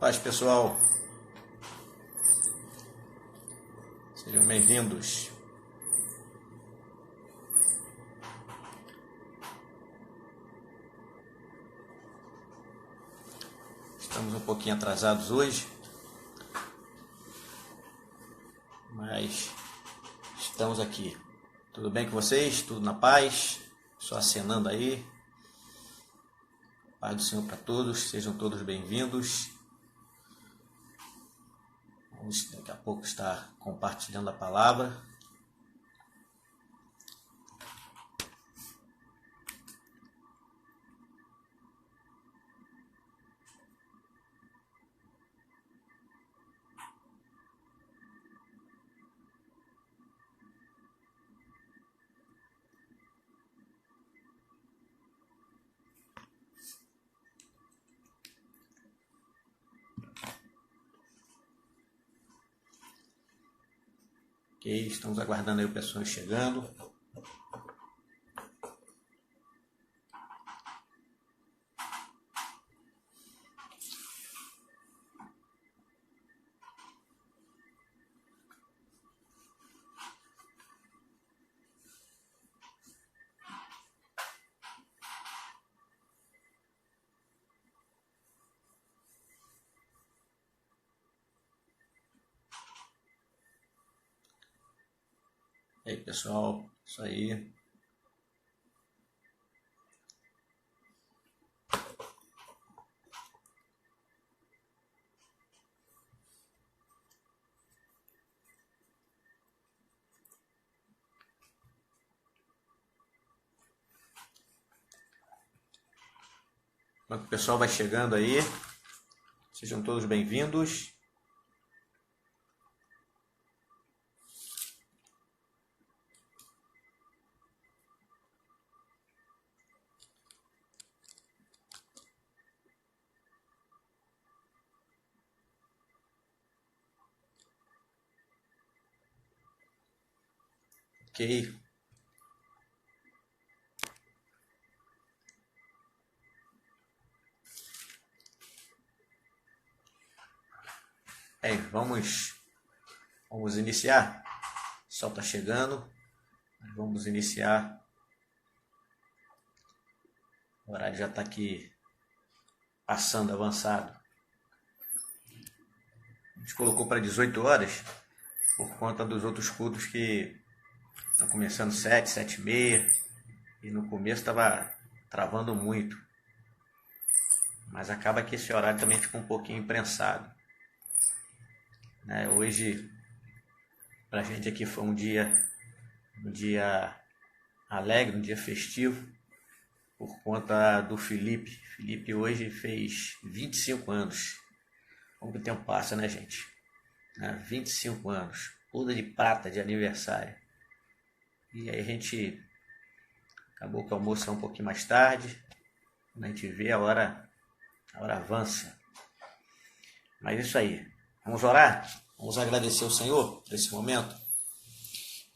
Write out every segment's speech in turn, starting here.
Paz, pessoal, sejam bem-vindos. Estamos um pouquinho atrasados hoje, mas estamos aqui. Tudo bem com vocês? Tudo na paz? Só acenando aí. Paz do Senhor para todos, sejam todos bem-vindos. Vamos daqui a pouco estar compartilhando a palavra. Ok, estamos aguardando aí o pessoal chegando. E aí, pessoal, isso aí. Enquanto o pessoal vai chegando aí, sejam todos bem-vindos. Ok. Vamos iniciar. O sol está chegando. Vamos iniciar. O horário já está aqui passando, avançado. A gente colocou para 18 horas por conta dos outros cultos que estão começando 7, 7h30. E no começo estava travando muito. Mas acaba que esse horário também fica um pouquinho imprensado. Hoje, para a gente aqui foi um dia alegre, um dia festivo, por conta do Felipe. Felipe hoje fez 25 anos. Como o tempo passa, né, gente? 25 anos, boda de prata de aniversário. E aí a gente acabou que o almoço é um pouquinho mais tarde. Quando a gente vê, a hora avança. Mas isso aí. Vamos orar? Vamos agradecer ao Senhor por esse momento?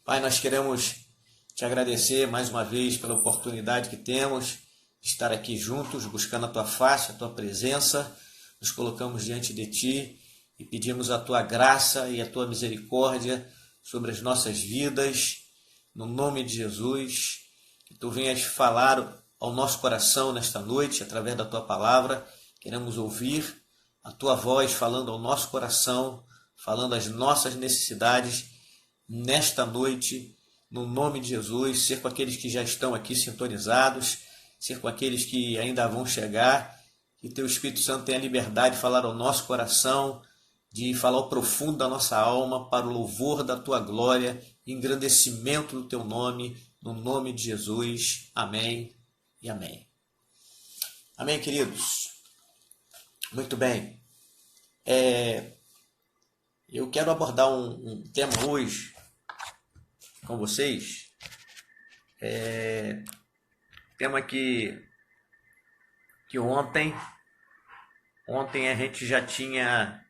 Pai, nós queremos te agradecer mais uma vez pela oportunidade que temos de estar aqui juntos, buscando a tua face, a tua presença. Nos colocamos diante de ti e pedimos a tua graça e a tua misericórdia sobre as nossas vidas. No nome de Jesus, que tu venhas falar ao nosso coração nesta noite, através da tua palavra. Queremos ouvir a tua voz falando ao nosso coração, falando as nossas necessidades nesta noite, no nome de Jesus. Ser com aqueles que já estão aqui sintonizados, ser com aqueles que ainda vão chegar, que teu Espírito Santo tenha liberdade de falar ao nosso coração, de falar ao profundo da nossa alma, para o louvor da tua glória, engrandecimento do teu nome, no nome de Jesus. Amém e amém. Amém, queridos? Muito bem. Eu quero abordar um tema hoje com vocês. Tema que ontem a gente já tinha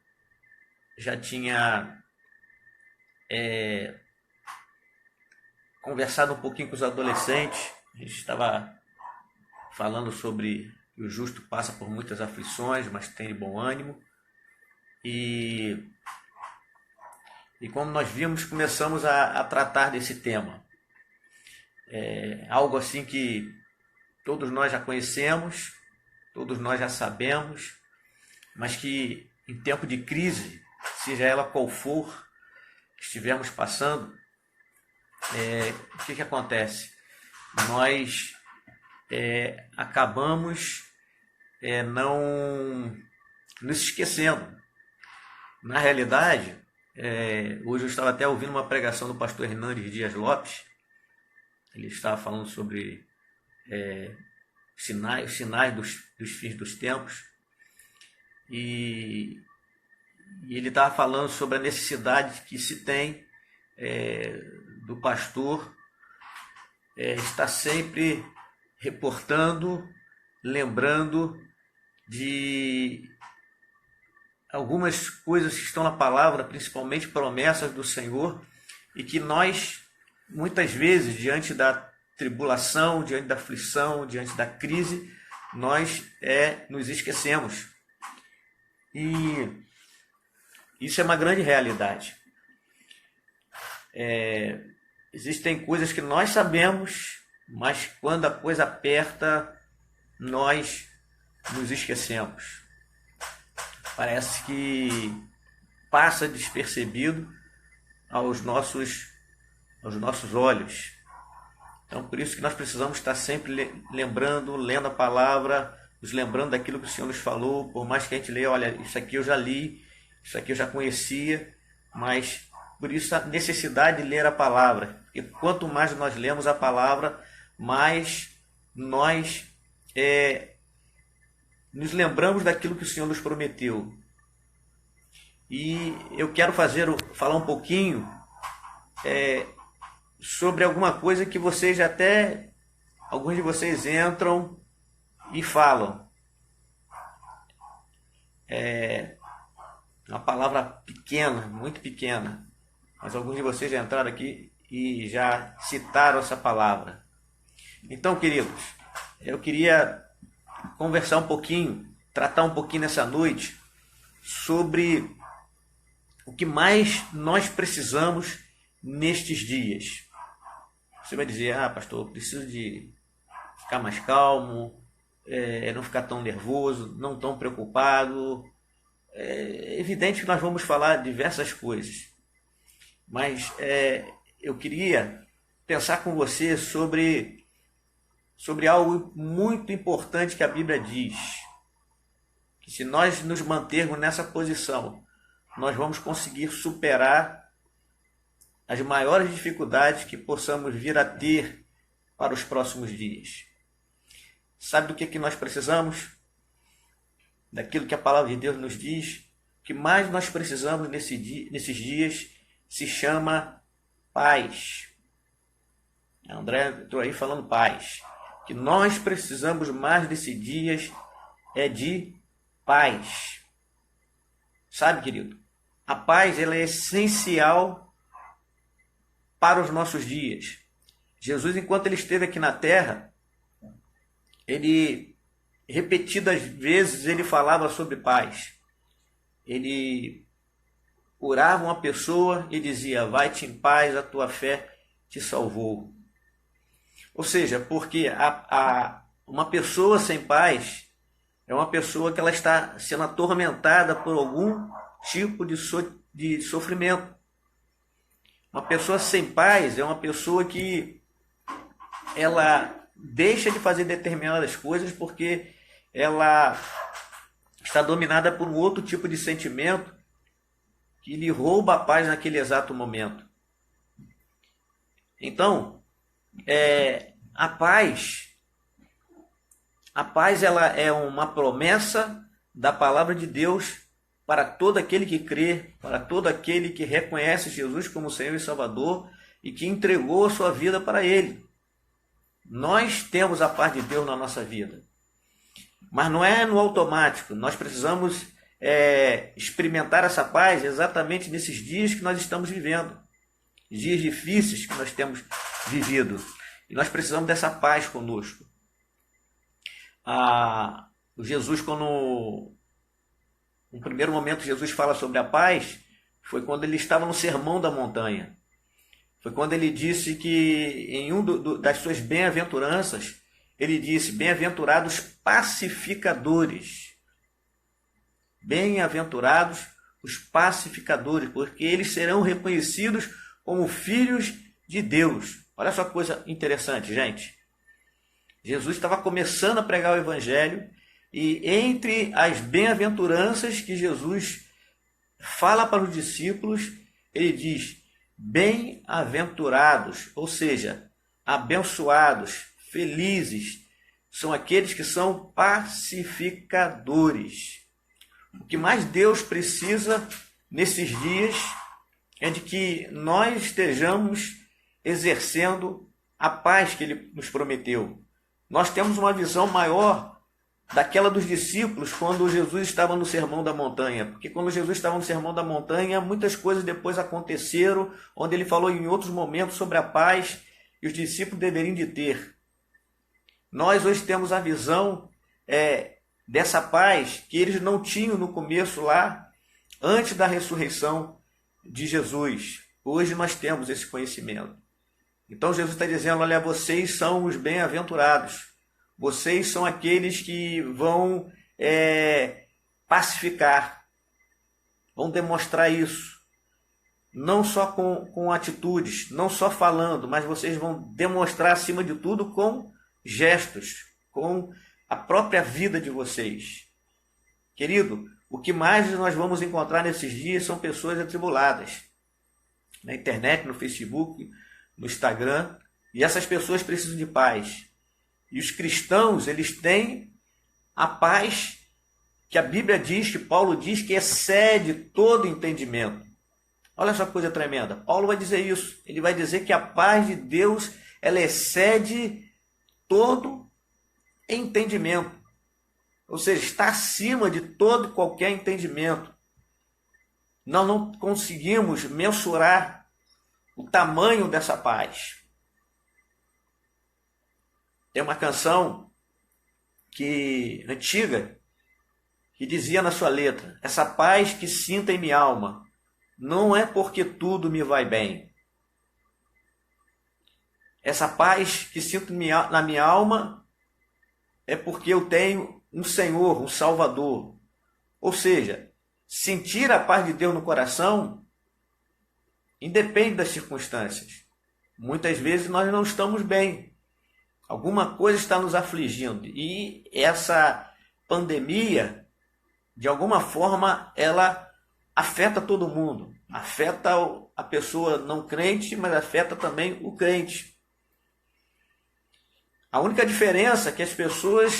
conversado um pouquinho com os adolescentes. A gente estava falando sobre que o justo passa por muitas aflições, mas tem de bom ânimo. E como nós vimos, começamos a tratar desse tema. Algo assim que todos nós já conhecemos, todos nós já sabemos, mas que em tempo de crise, seja ela qual for, que estivermos passando, o que acontece? Nós acabamos não nos esquecendo. Na realidade, hoje eu estava até ouvindo uma pregação do pastor Hernandes Dias Lopes. Ele estava falando sobre sinais dos fins dos tempos. E ele estava falando sobre a necessidade que se tem do pastor estar sempre reportando, lembrando de algumas coisas que estão na palavra, principalmente promessas do Senhor, e que nós, muitas vezes, diante da tribulação, diante da aflição, diante da crise, nós nos esquecemos. E isso é uma grande realidade. Existem coisas que nós sabemos, mas quando a coisa aperta, nós nos esquecemos. Parece que passa despercebido aos nossos olhos. Então, por isso que nós precisamos estar sempre lembrando, lendo a palavra, nos lembrando daquilo que o Senhor nos falou, por mais que a gente leia, olha, isso aqui eu já li, isso aqui eu já conhecia, mas por isso a necessidade de ler a palavra. E quanto mais nós lemos a palavra, mais nós nos lembramos daquilo que o Senhor nos prometeu. E eu quero falar um pouquinho sobre alguma coisa que vocês alguns de vocês entram e falam. Uma palavra pequena, muito pequena, mas alguns de vocês já entraram aqui e já citaram essa palavra. Então, queridos, eu queria conversar um pouquinho, tratar um pouquinho nessa noite sobre o que mais nós precisamos nestes dias. Você vai dizer, pastor, eu preciso de ficar mais calmo, não ficar tão nervoso, não tão preocupado. É evidente que nós vamos falar diversas coisas, mas eu queria pensar com você sobre algo muito importante que a Bíblia diz, que se nós nos mantermos nessa posição, nós vamos conseguir superar as maiores dificuldades que possamos vir a ter para os próximos dias. Sabe do que nós precisamos? Daquilo que a palavra de Deus nos diz. O que mais nós precisamos nesses dias se chama paz. A André entrou aí falando paz. O que nós precisamos mais nesses dias é de paz. Sabe, querido? A paz ela é essencial para os nossos dias. Jesus, enquanto ele esteve aqui na terra, ele repetidas vezes ele falava sobre paz. Ele curava uma pessoa e dizia: vai-te em paz, a tua fé te salvou. Ou seja, porque uma pessoa sem paz é uma pessoa que ela está sendo atormentada por algum tipo de sofrimento. Uma pessoa sem paz é uma pessoa que ela deixa de fazer determinadas coisas porque ela está dominada por um outro tipo de sentimento que lhe rouba a paz naquele exato momento. Então, a paz ela é uma promessa da palavra de Deus para todo aquele que crê, para todo aquele que reconhece Jesus como Senhor e Salvador e que entregou a sua vida para Ele. Nós temos a paz de Deus na nossa vida, mas não é no automático. Nós precisamos experimentar essa paz exatamente nesses dias que nós estamos vivendo, dias difíceis que nós temos vivido, e nós precisamos dessa paz conosco. Jesus, quando no primeiro momento Jesus fala sobre a paz, foi quando ele estava no Sermão da Montanha. Foi quando ele disse que em das suas bem-aventuranças, ele disse: bem-aventurados pacificadores. Bem-aventurados os pacificadores, porque eles serão reconhecidos como filhos de Deus. Olha só que coisa interessante, gente. Jesus estava começando a pregar o Evangelho e entre as bem-aventuranças que Jesus fala para os discípulos, ele diz: bem-aventurados, ou seja, abençoados, felizes, são aqueles que são pacificadores. O que mais Deus precisa nesses dias é de que nós estejamos exercendo a paz que Ele nos prometeu. Nós temos uma visão maior daquela dos discípulos quando Jesus estava no Sermão da Montanha. Porque quando Jesus estava no Sermão da Montanha, muitas coisas depois aconteceram, onde Ele falou em outros momentos sobre a paz que os discípulos deveriam de ter. Nós hoje temos a visão dessa paz que eles não tinham no começo lá, antes da ressurreição de Jesus. Hoje nós temos esse conhecimento. Então Jesus está dizendo: olha, vocês são os bem-aventurados. Vocês são aqueles que vão pacificar, vão demonstrar isso. Não só com atitudes, não só falando, mas vocês vão demonstrar acima de tudo com gestos, com a própria vida de vocês. Querido, o que mais nós vamos encontrar nesses dias são pessoas atribuladas. Na internet, no Facebook, no Instagram. E essas pessoas precisam de paz. E os cristãos, eles têm a paz que a Bíblia diz, que Paulo diz, que excede todo entendimento. Olha essa coisa tremenda. Paulo vai dizer isso. Ele vai dizer que a paz de Deus, ela excede todo entendimento. Ou seja, está acima de todo e qualquer entendimento. Nós não conseguimos mensurar o tamanho dessa paz. Tem uma canção antiga que dizia na sua letra: essa paz que sinto em minha alma não é porque tudo me vai bem. Essa paz que sinto na minha alma é porque eu tenho um Senhor, um Salvador. Ou seja, sentir a paz de Deus no coração independe das circunstâncias. Muitas vezes nós não estamos bem. Alguma coisa está nos afligindo. E essa pandemia, de alguma forma, ela afeta todo mundo. Afeta a pessoa não crente, mas afeta também o crente. A única diferença é que as pessoas,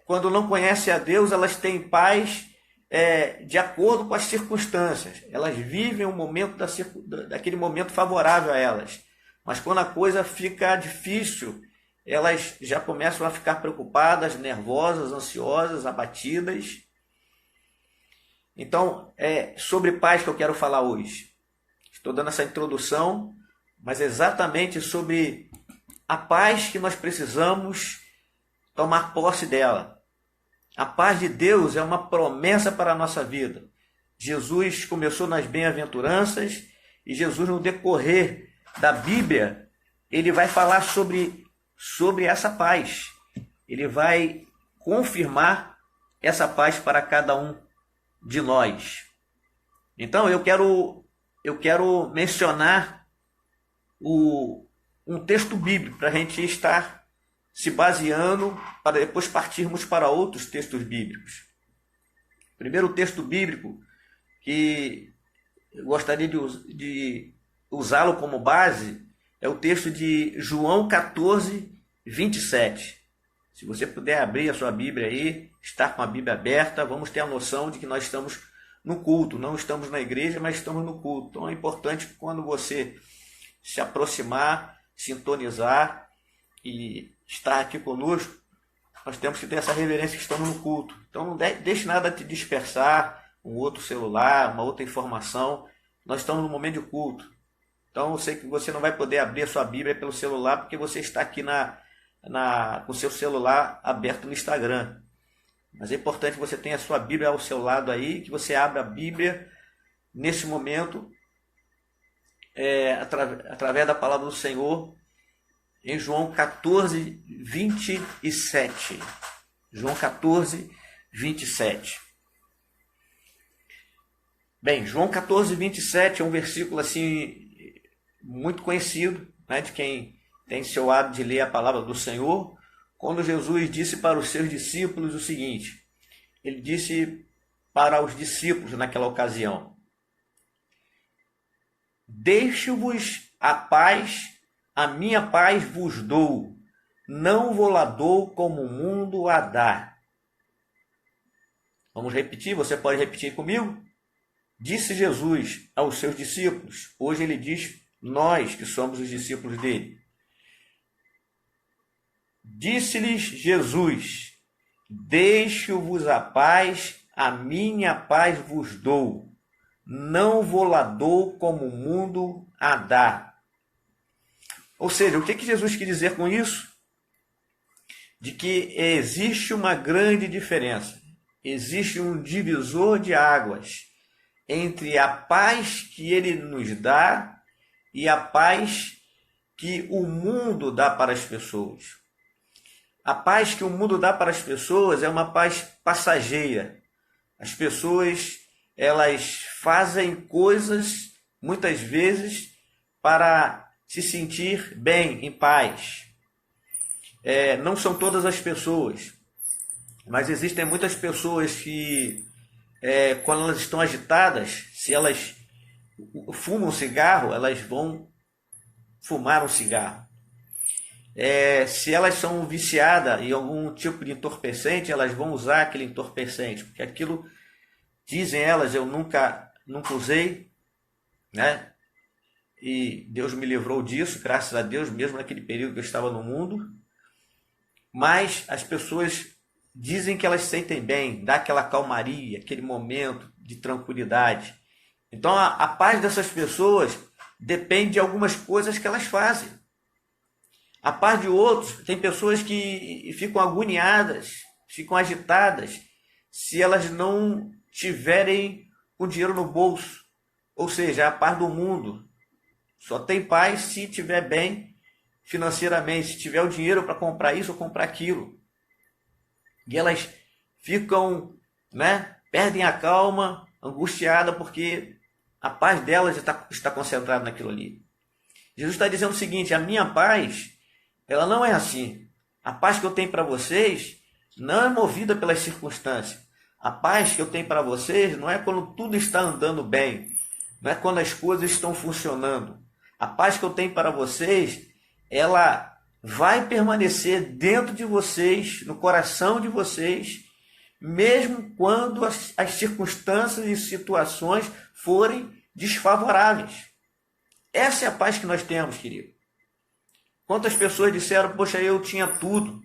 quando não conhecem a Deus, elas têm paz de acordo com as circunstâncias. Elas vivem um momento daquele momento favorável a elas. Mas quando a coisa fica difícil, elas já começam a ficar preocupadas, nervosas, ansiosas, abatidas. Então, é sobre paz que eu quero falar hoje. Estou dando essa introdução, mas exatamente sobre a paz que nós precisamos tomar posse dela. A paz de Deus é uma promessa para a nossa vida. Jesus começou nas bem-aventuranças e Jesus, no decorrer da Bíblia, ele vai falar sobre essa paz. Ele vai confirmar essa paz para cada um de nós. Então eu quero mencionar um texto bíblico para a gente estar se baseando para depois partirmos para outros textos bíblicos. O primeiro texto bíblico que eu gostaria de usá-lo como base é o texto de João 14, 27. Se você puder abrir a sua Bíblia aí, estar com a Bíblia aberta, vamos ter a noção de que nós estamos no culto. Não estamos na igreja, mas estamos no culto. Então é importante que quando você se aproximar, sintonizar e estar aqui conosco, nós temos que ter essa reverência que estamos no culto. Então não deixe nada te dispersar, um outro celular, uma outra informação. Nós estamos no momento de culto. Então eu sei que você não vai poder abrir a sua Bíblia pelo celular porque você está aqui com o seu celular aberto no Instagram. Mas é importante que você tenha a sua Bíblia ao seu lado aí, que você abra a Bíblia nesse momento, através da palavra do Senhor, em João 14, 27. João 14, 27. Bem, João 14, 27 é um versículo assim muito conhecido, né, de quem tem seu hábito de ler a palavra do Senhor, quando Jesus disse para os seus discípulos o seguinte. Ele disse para os discípulos naquela ocasião: deixo-vos a paz, a minha paz vos dou, não vou lá dou como o mundo a dá. Vamos repetir, você pode repetir comigo? Disse Jesus aos seus discípulos, hoje ele diz nós que somos os discípulos dele. Disse-lhes Jesus, deixo-vos a paz, a minha paz vos dou, não vou lá dou como o mundo a dá. Ou seja, o que Jesus quis dizer com isso? De que existe uma grande diferença, existe um divisor de águas entre a paz que ele nos dá e a paz que o mundo dá para as pessoas. A paz que o mundo dá para as pessoas é uma paz passageira. As pessoas, elas fazem coisas, muitas vezes, para se sentir bem, em paz. Não são todas as pessoas, mas existem muitas pessoas que, quando elas estão agitadas, se elas fumam cigarro, elas vão fumar um cigarro. Se elas são viciadas em algum tipo de entorpecente, elas vão usar aquele entorpecente, porque aquilo, dizem elas, eu nunca usei, né? E Deus me livrou disso, graças a Deus, mesmo naquele período que eu estava no mundo. Mas as pessoas dizem que elas se sentem bem, dá aquela calmaria, aquele momento de tranquilidade. Então a paz dessas pessoas depende de algumas coisas que elas fazem. A paz de outros, tem pessoas que ficam agoniadas, ficam agitadas, se elas não tiverem o dinheiro no bolso. Ou seja, a paz do mundo. Só tem paz se estiver bem financeiramente, se tiver o dinheiro para comprar isso ou comprar aquilo. E elas ficam, perdem a calma, angustiadas, porque a paz delas está concentrada naquilo ali. Jesus está dizendo o seguinte, a minha paz, ela não é assim. A paz que eu tenho para vocês não é movida pelas circunstâncias. A paz que eu tenho para vocês não é quando tudo está andando bem, não é quando as coisas estão funcionando. A paz que eu tenho para vocês, ela vai permanecer dentro de vocês, no coração de vocês, mesmo quando as circunstâncias e situações forem desfavoráveis. Essa é a paz que nós temos, querido. Quantas pessoas disseram, poxa, eu tinha tudo.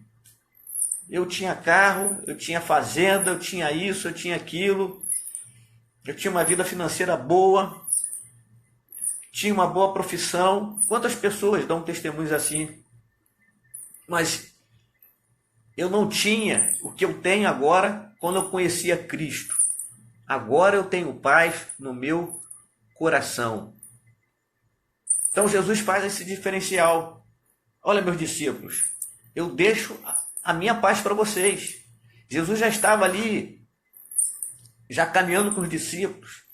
Eu tinha carro, eu tinha fazenda, eu tinha isso, eu tinha aquilo. Eu tinha uma vida financeira boa. Tinha uma boa profissão. Quantas pessoas dão testemunhos assim? Mas eu não tinha o que eu tenho agora quando eu conhecia Cristo. Agora eu tenho paz no meu coração. Então Jesus faz esse diferencial. Olha, meus discípulos, eu deixo a minha paz para vocês. Jesus já estava ali, já caminhando com os discípulos,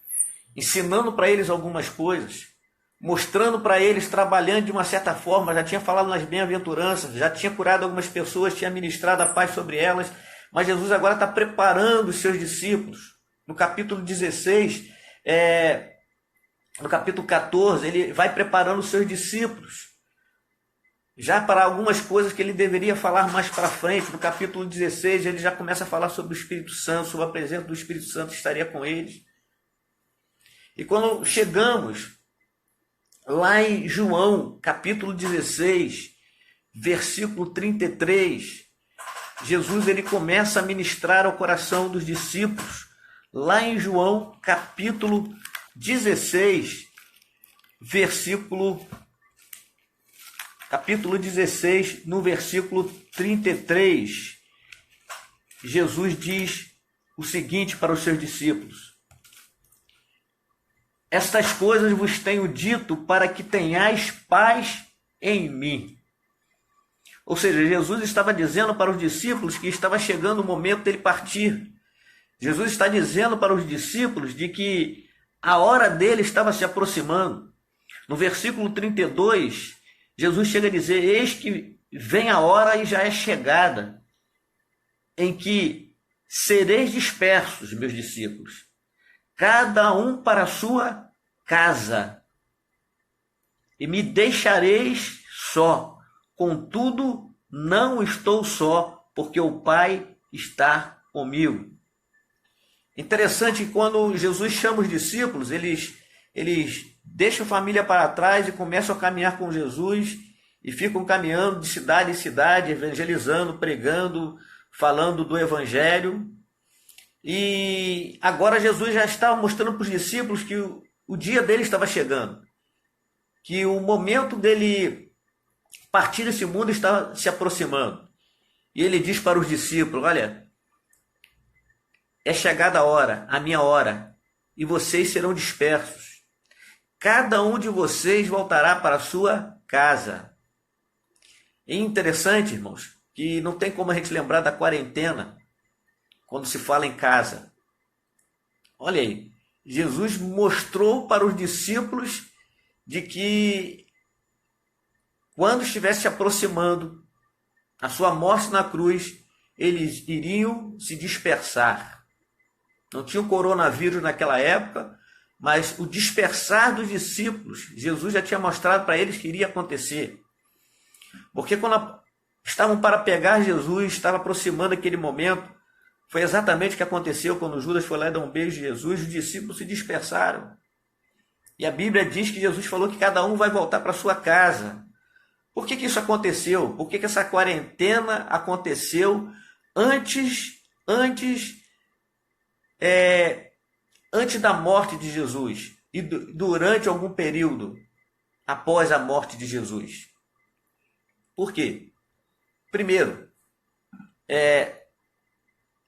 ensinando para eles algumas coisas, mostrando para eles, trabalhando de uma certa forma, já tinha falado nas bem-aventuranças, já tinha curado algumas pessoas, tinha ministrado a paz sobre elas, mas Jesus agora está preparando os seus discípulos. No capítulo 16, no capítulo 14, ele vai preparando os seus discípulos, já para algumas coisas que ele deveria falar mais para frente. No capítulo 16, ele já começa a falar sobre o Espírito Santo, sobre a presença do Espírito Santo que estaria com eles. E quando chegamos lá em João, capítulo 16, versículo 33, Jesus ele começa a ministrar ao coração dos discípulos. Lá em João, capítulo 16, capítulo 16, no versículo 33, Jesus diz o seguinte para os seus discípulos: estas coisas vos tenho dito para que tenhais paz em mim. Ou seja, Jesus estava dizendo para os discípulos que estava chegando o momento dele partir. Jesus está dizendo para os discípulos de que a hora dele estava se aproximando. No versículo 32, Jesus chega a dizer: eis que vem a hora e já é chegada, em que sereis dispersos, meus discípulos, cada um para a sua casa, e me deixareis só. Contudo, não estou só, porque o Pai está comigo. Interessante que quando Jesus chama os discípulos, eles deixam a família para trás e começam a caminhar com Jesus e ficam caminhando de cidade em cidade, evangelizando, pregando, falando do Evangelho. E agora Jesus já estava mostrando para os discípulos que o dia dele estava chegando, que o momento dele partir desse mundo estava se aproximando. E ele diz para os discípulos: olha, é chegada a hora, a minha hora, e vocês serão dispersos. Cada um de vocês voltará para a sua casa. É interessante, irmãos, que não tem como a gente lembrar da quarentena quando se fala em casa. Olha aí, Jesus mostrou para os discípulos de que quando estivesse se aproximando a sua morte na cruz, eles iriam se dispersar. Não tinha o coronavírus naquela época, mas o dispersar dos discípulos, Jesus já tinha mostrado para eles que iria acontecer. Porque quando estavam para pegar Jesus, estava aproximando aquele momento, foi exatamente o que aconteceu quando Judas foi lá e deu um beijo em Jesus, os discípulos se dispersaram. E a Bíblia diz que Jesus falou que cada um vai voltar para sua casa. Por que isso aconteceu? Por que essa quarentena aconteceu antes da morte de Jesus e durante algum período após a morte de Jesus? Por quê? Primeiro,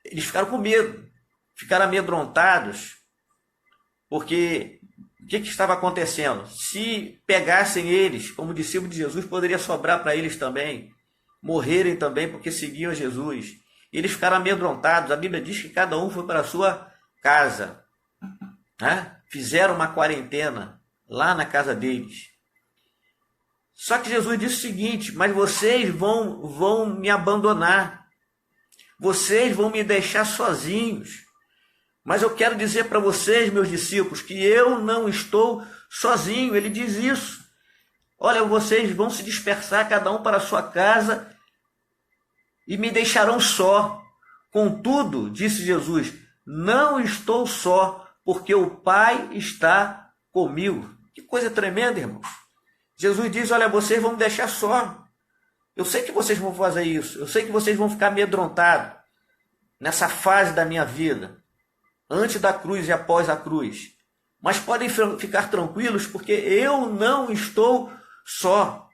eles ficaram com medo, ficaram amedrontados, porque o que estava acontecendo? Se pegassem eles como discípulos de Jesus, poderia sobrar para eles também, morrerem também porque seguiam Jesus. E eles ficaram amedrontados. A Bíblia diz que cada um foi para a sua casa, né? Fizeram uma quarentena lá na casa deles. Só que Jesus disse o seguinte: mas vocês vão me abandonar, vocês vão me deixar sozinhos. Mas eu quero dizer para vocês, meus discípulos, que eu não estou sozinho. Ele diz isso. Olha, vocês vão se dispersar, cada um para a sua casa, e me deixarão só. Contudo, disse Jesus, não estou só, porque o Pai está comigo. Que coisa tremenda, irmãos. Jesus diz: olha, vocês vão me deixar só. Eu sei que vocês vão fazer isso. Eu sei que vocês vão ficar amedrontados nessa fase da minha vida, antes da cruz e após a cruz. Mas podem ficar tranquilos, porque eu não estou só.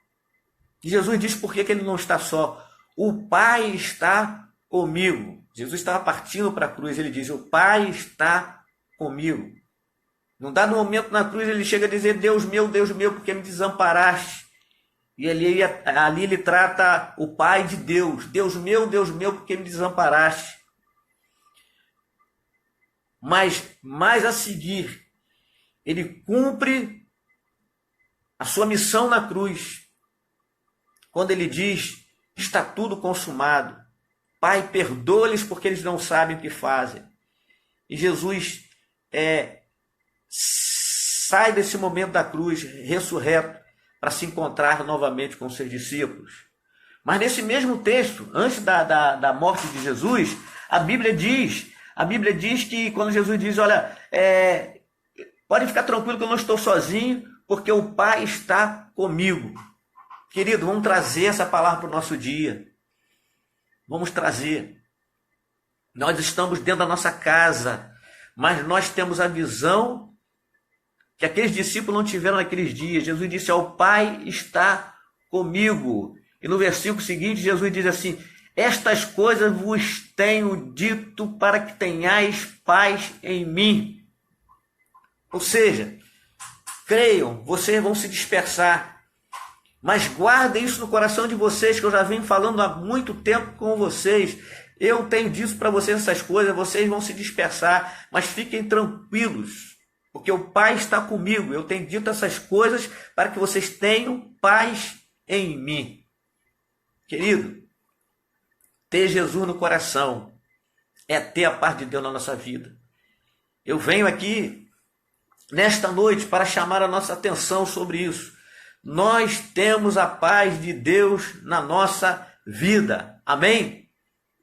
E Jesus diz por que ele não está só. O Pai está comigo. Jesus estava partindo para a cruz, ele diz: o Pai está comigo. Num dado momento na cruz ele chega a dizer: Deus meu, por que me desamparaste? E ali ele trata o Pai de Deus. Deus meu, por que me desamparaste? Mas mais a seguir, ele cumpre a sua missão na cruz, quando ele diz: está tudo consumado. Pai, perdoa-lhes porque eles não sabem o que fazem. E Jesus sai desse momento da cruz, ressurreto, para se encontrar novamente com seus discípulos. Mas nesse mesmo texto, antes da morte de Jesus, a Bíblia diz que quando Jesus diz: olha, pode ficar tranquilo que eu não estou sozinho, porque o Pai está comigo. Querido, vamos trazer essa palavra para o nosso dia. Vamos trazer. Nós estamos dentro da nossa casa, mas nós temos a visão que aqueles discípulos não tiveram naqueles dias. Jesus disse: o Pai está comigo. E no versículo seguinte, Jesus diz assim: estas coisas vos tenho dito para que tenhais paz em mim. Ou seja, creiam, vocês vão se dispersar. Mas guardem isso no coração de vocês, que eu já venho falando há muito tempo com vocês. Eu tenho dito para vocês essas coisas, vocês vão se dispersar, mas fiquem tranquilos, porque o Pai está comigo. Eu tenho dito essas coisas para que vocês tenham paz em mim. Querido, ter Jesus no coração é ter a paz de Deus na nossa vida. Eu venho aqui nesta noite para chamar a nossa atenção sobre isso. Nós temos a paz de Deus na nossa vida. Amém?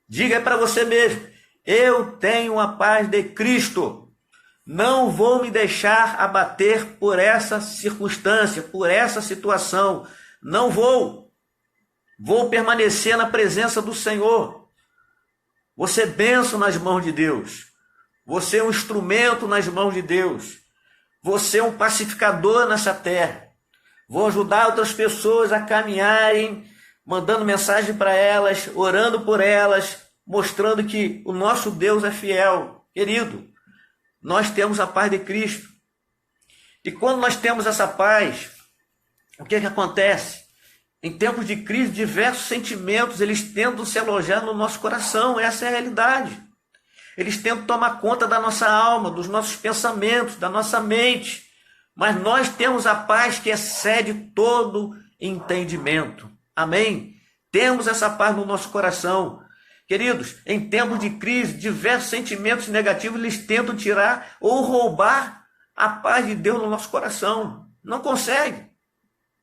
Diga para você mesmo: eu tenho a paz de Cristo. Não vou me deixar abater por essa circunstância, por essa situação. Não vou. Vou permanecer na presença do Senhor. Você é bênção nas mãos de Deus. Você é um instrumento nas mãos de Deus. Você é um pacificador nessa terra. Vou ajudar outras pessoas a caminharem, mandando mensagem para elas, orando por elas, mostrando que o nosso Deus é fiel. Querido, nós temos a paz de Cristo. E quando nós temos essa paz, o que acontece? Em tempos de crise, diversos sentimentos, eles tentam se alojar no nosso coração. Essa é a realidade. Eles tentam tomar conta da nossa alma, dos nossos pensamentos, da nossa mente. Mas nós temos a paz que excede todo entendimento. Amém? Temos essa paz no nosso coração. Queridos, em tempos de crise, diversos sentimentos negativos, eles tentam tirar ou roubar a paz de Deus no nosso coração. Não consegue.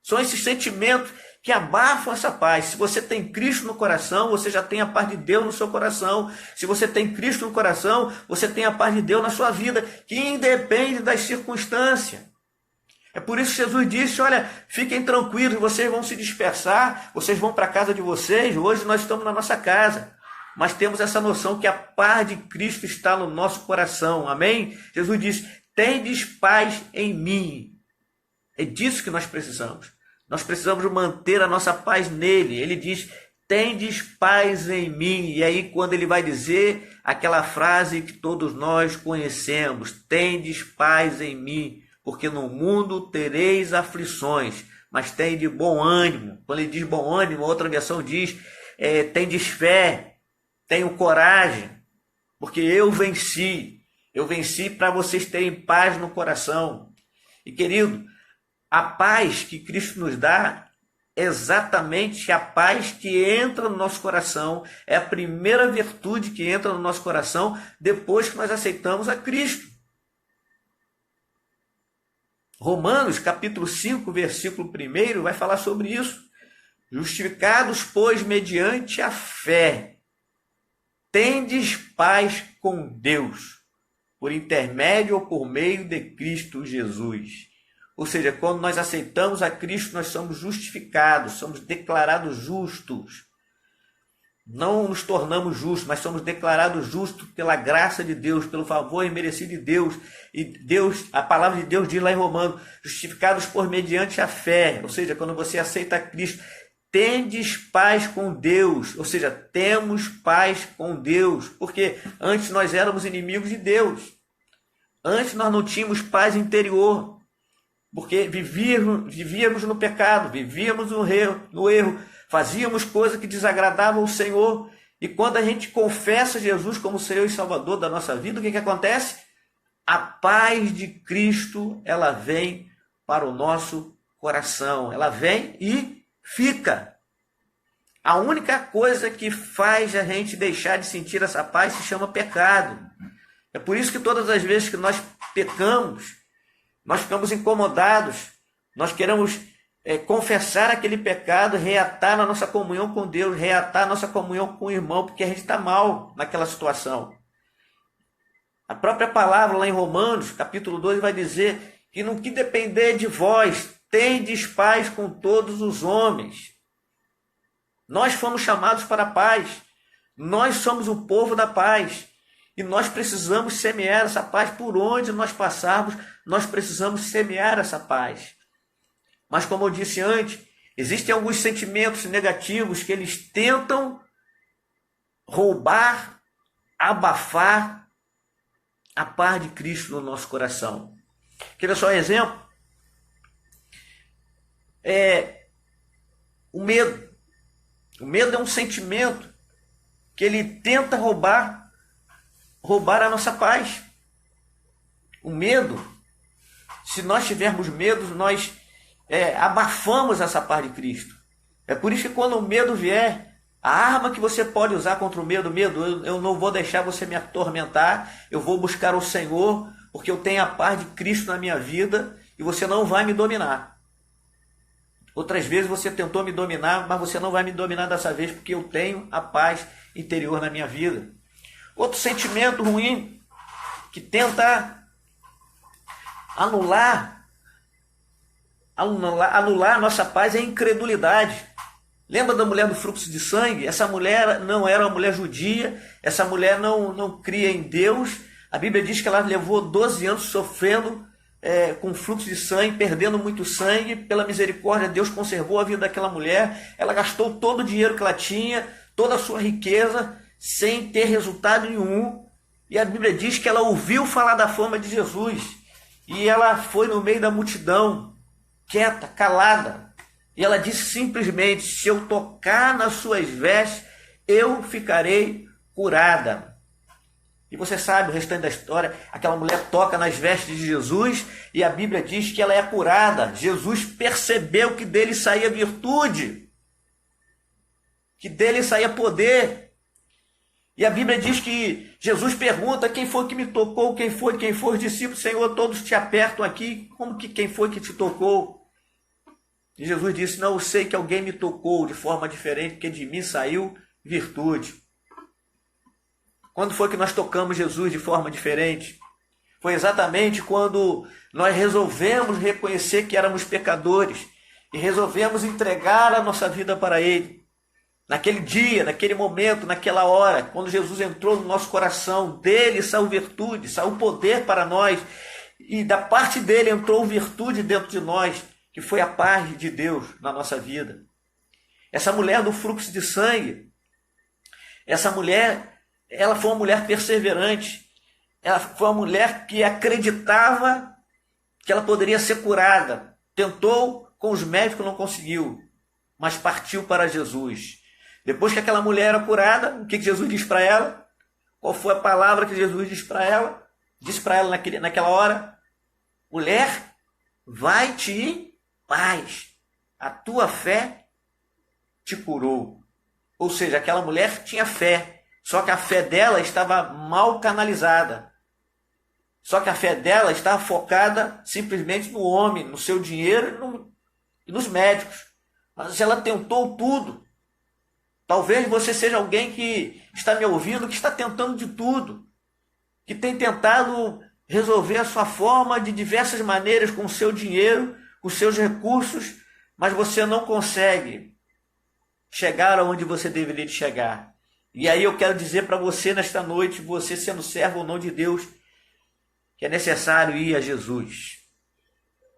São esses sentimentos que abafam essa paz. Se você tem Cristo no coração, você já tem a paz de Deus no seu coração. Se você tem Cristo no coração, você tem a paz de Deus na sua vida, que independe das circunstâncias. É por isso que Jesus disse: olha, fiquem tranquilos, vocês vão se dispersar, vocês vão para a casa de vocês. Hoje nós estamos na nossa casa, mas temos essa noção que a paz de Cristo está no nosso coração. Amém? Jesus disse: tendes paz em mim. É disso que nós precisamos. Nós precisamos manter a nossa paz nele. Ele diz: tendes paz em mim. E aí quando ele vai dizer aquela frase que todos nós conhecemos: tendes paz em mim, porque no mundo tereis aflições, mas tem de bom ânimo. Quando ele diz bom ânimo, outra versão diz: tendes fé, tenho coragem, porque eu venci. Eu venci para vocês terem paz no coração. E querido, a paz que Cristo nos dá é exatamente a paz que entra no nosso coração. É a primeira virtude que entra no nosso coração depois que nós aceitamos a Cristo. Romanos, capítulo 5, versículo 1, vai falar sobre isso. Justificados, pois, mediante a fé, tendes paz com Deus, por intermédio ou por meio de Cristo Jesus. Ou seja, quando nós aceitamos a Cristo, nós somos justificados, somos declarados justos. Não nos tornamos justos, mas somos declarados justos pela graça de Deus, pelo favor imerecido de Deus. E Deus, a palavra de Deus diz lá em Romanos: justificados por mediante a fé. Ou seja, quando você aceita Cristo, tendes paz com Deus. Ou seja, temos paz com Deus. Porque antes nós éramos inimigos de Deus. Antes nós não tínhamos paz interior. Porque vivíamos no pecado, vivíamos no erro, fazíamos coisas que desagradavam o Senhor. E quando a gente confessa Jesus como Senhor e Salvador da nossa vida, o que acontece? A paz de Cristo, ela vem para o nosso coração. Ela vem e fica. A única coisa que faz a gente deixar de sentir essa paz se chama pecado. É por isso que todas as vezes que nós pecamos, nós ficamos incomodados, nós queremos confessar aquele pecado, reatar na nossa comunhão com Deus, reatar a nossa comunhão com o irmão, porque a gente está mal naquela situação. A própria palavra lá em Romanos, capítulo 2, vai dizer que no que depender de vós, tendes paz com todos os homens. Nós fomos chamados para a paz, nós somos o povo da paz. E nós precisamos semear essa paz por onde nós passarmos, nós precisamos semear essa paz. Mas como eu disse antes, existem alguns sentimentos negativos que eles tentam roubar abafar a paz de Cristo no nosso coração. Quer só um exemplo? O medo. O medo é um sentimento que ele tenta roubar a nossa paz. O medo, se nós tivermos medo, nós abafamos essa paz de Cristo. É por isso que quando o medo vier, a arma que você pode usar contra o medo, eu não vou deixar você me atormentar, eu vou buscar o Senhor, porque eu tenho a paz de Cristo na minha vida e você não vai me dominar. Outras vezes você tentou me dominar, mas você não vai me dominar dessa vez, porque eu tenho a paz interior na minha vida. Outro sentimento ruim que tenta anular a nossa paz é a incredulidade. Lembra da mulher do fluxo de sangue? Essa mulher não era uma mulher judia, essa mulher não cria em Deus. A Bíblia diz que ela levou 12 anos sofrendo com fluxo de sangue, perdendo muito sangue. Pela misericórdia, Deus conservou a vida daquela mulher. Ela gastou todo o dinheiro que ela tinha, toda a sua riqueza, sem ter resultado nenhum. E a Bíblia diz que ela ouviu falar da fama de Jesus. E ela foi no meio da multidão, quieta, calada. E ela disse simplesmente: se eu tocar nas suas vestes, eu ficarei curada. E você sabe o restante da história. Aquela mulher toca nas vestes de Jesus e a Bíblia diz que ela é curada. Jesus percebeu que dele saía virtude, que dele saía poder. E a Bíblia diz que Jesus pergunta: quem foi que me tocou? Quem foi os discípulos? Senhor, todos te apertam aqui. Como que quem foi que te tocou? E Jesus disse: não, eu sei que alguém me tocou de forma diferente, porque de mim saiu virtude. Quando foi que nós tocamos Jesus de forma diferente? Foi exatamente quando nós resolvemos reconhecer que éramos pecadores e resolvemos entregar a nossa vida para Ele. Naquele dia, naquele momento, naquela hora, quando Jesus entrou no nosso coração, dele saiu virtude, saiu poder para nós, e da parte dele entrou virtude dentro de nós, que foi a paz de Deus na nossa vida. Essa mulher do fluxo de sangue, essa mulher, ela foi uma mulher perseverante, ela foi uma mulher que acreditava que ela poderia ser curada. Tentou com os médicos, não conseguiu, mas partiu para Jesus. Depois que aquela mulher era curada, o que Jesus diz para ela? Qual foi a palavra que Jesus disse para ela? Disse para ela naquela hora: mulher, vai-te em paz, a tua fé te curou. Ou seja, aquela mulher tinha fé, só que a fé dela estava mal canalizada. Só que a fé dela estava focada simplesmente no homem, no seu dinheiro e nos médicos. Mas ela tentou tudo. Talvez você seja alguém que está me ouvindo, que está tentando de tudo, que tem tentado resolver a sua forma de diversas maneiras com o seu dinheiro, com os seus recursos, mas você não consegue chegar aonde você deveria chegar. E aí eu quero dizer para você nesta noite, você sendo servo ou não de Deus, que é necessário ir a Jesus.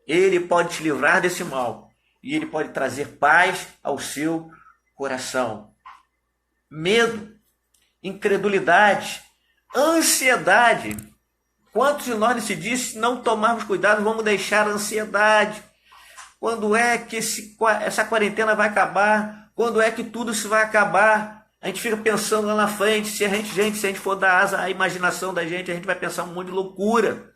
Ele pode te livrar desse mal e ele pode trazer paz ao seu coração. Medo, incredulidade, ansiedade. Quantos de nós decidimos, se não tomarmos cuidado, vamos deixar a ansiedade? Quando é que essa quarentena vai acabar? Quando é que tudo isso vai acabar? A gente fica pensando lá na frente. Se a gente for dar asa à imaginação da gente, a gente vai pensar um monte de loucura.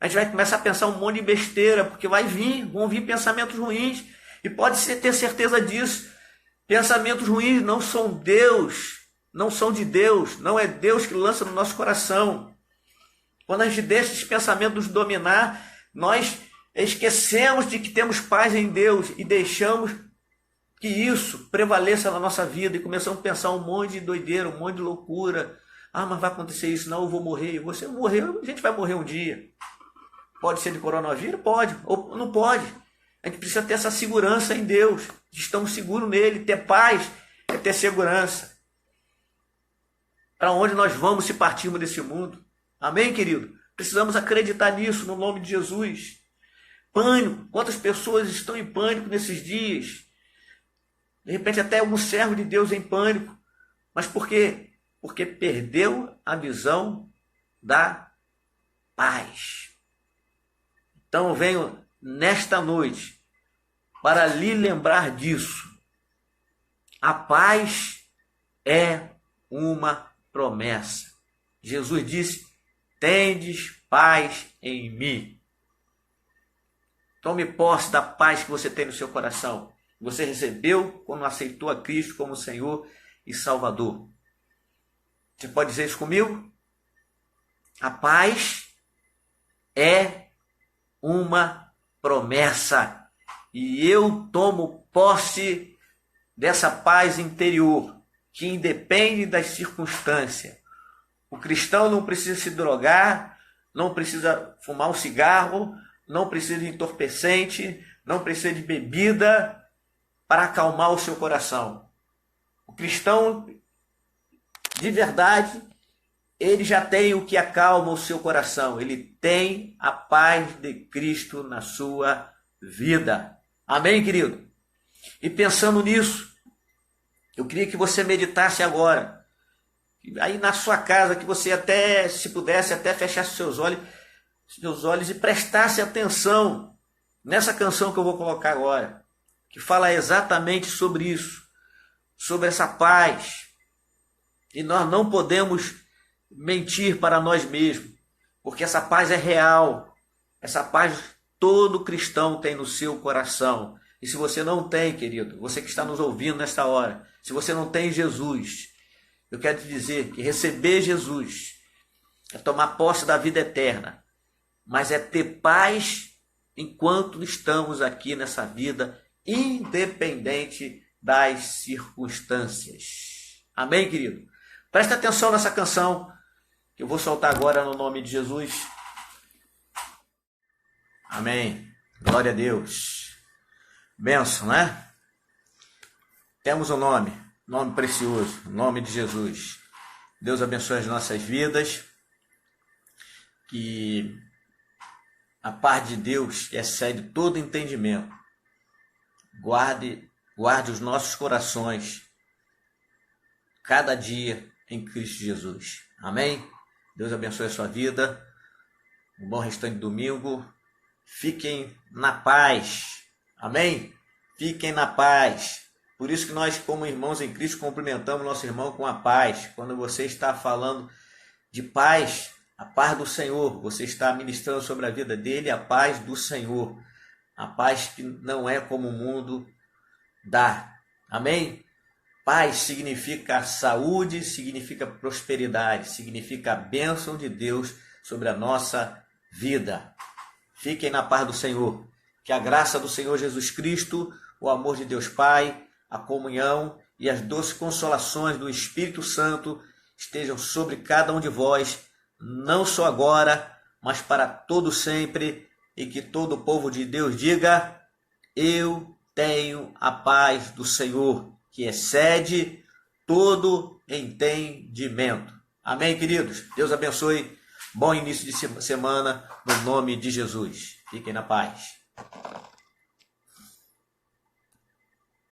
A gente vai começar a pensar um monte de besteira, porque vão vir pensamentos ruins. E pode ter certeza disso. Pensamentos ruins não são Deus, não são de Deus, não é Deus que lança no nosso coração. Quando a gente deixa esses pensamentos nos dominar, nós esquecemos de que temos paz em Deus e deixamos que isso prevaleça na nossa vida e começamos a pensar um monte de doideira, um monte de loucura. Ah, mas vai acontecer isso, não, eu vou morrer. Você morreu, a gente vai morrer um dia. Pode ser de coronavírus? Pode, ou não pode. A gente precisa ter essa segurança em Deus. Estamos seguros nele. Ter paz é ter segurança. Para onde nós vamos se partirmos desse mundo? Amém, querido? Precisamos acreditar nisso, no nome de Jesus. Pânico. Quantas pessoas estão em pânico nesses dias? De repente até algum servo de Deus em pânico. Mas por quê? porque perdeu a visão da paz. Então eu venho nesta noite para lhe lembrar disso. A paz é uma promessa. Jesus disse: tendes paz em mim. Tome posse da paz que você tem no seu coração. Você recebeu quando aceitou a Cristo como Senhor e Salvador. Você pode dizer isso comigo? A paz é uma promessa. E eu tomo posse dessa paz interior, que independe das circunstâncias. O cristão não precisa se drogar, não precisa fumar um cigarro, não precisa de entorpecente, não precisa de bebida para acalmar o seu coração. O cristão, de verdade, ele já tem o que acalma o seu coração. Ele tem a paz de Cristo na sua vida. Amém, querido? E pensando nisso, eu queria que você meditasse agora. Aí na sua casa, que você até, se pudesse, até fechasse seus olhos e prestasse atenção nessa canção que eu vou colocar agora, que fala exatamente sobre isso, sobre essa paz. E nós não podemos mentir para nós mesmos, porque essa paz é real. Essa paz todo cristão tem no seu coração. E se você não tem, querido, você que está nos ouvindo nesta hora, se você não tem Jesus, eu quero te dizer que receber Jesus é tomar posse da vida eterna, mas é ter paz enquanto estamos aqui nessa vida, independente das circunstâncias. Amém, querido? Presta atenção nessa canção que eu vou soltar agora no nome de Jesus. Amém. Glória a Deus. Bênção, né? Temos um nome precioso, o nome de Jesus. Deus abençoe as nossas vidas. Que a paz de Deus, que excede todo entendimento, guarde os nossos corações cada dia em Cristo Jesus. Amém? Deus abençoe a sua vida. Um bom restante de domingo. Fiquem na paz. Amém? Fiquem na paz. Por isso que nós, como irmãos em Cristo, cumprimentamos nosso irmão com a paz. Quando você está falando de paz, a paz do Senhor, você está ministrando sobre a vida dele a paz do Senhor. A paz que não é como o mundo dá. Amém? Paz significa saúde, significa prosperidade, significa a bênção de Deus sobre a nossa vida. Fiquem na paz do Senhor. Que a graça do Senhor Jesus Cristo, o amor de Deus Pai, a comunhão e as doces consolações do Espírito Santo estejam sobre cada um de vós, não só agora, mas para todo sempre, e que todo o povo de Deus diga: eu tenho a paz do Senhor, que excede todo entendimento. Amém, queridos? Deus abençoe. Bom início de semana, no nome de Jesus. Fiquem na paz.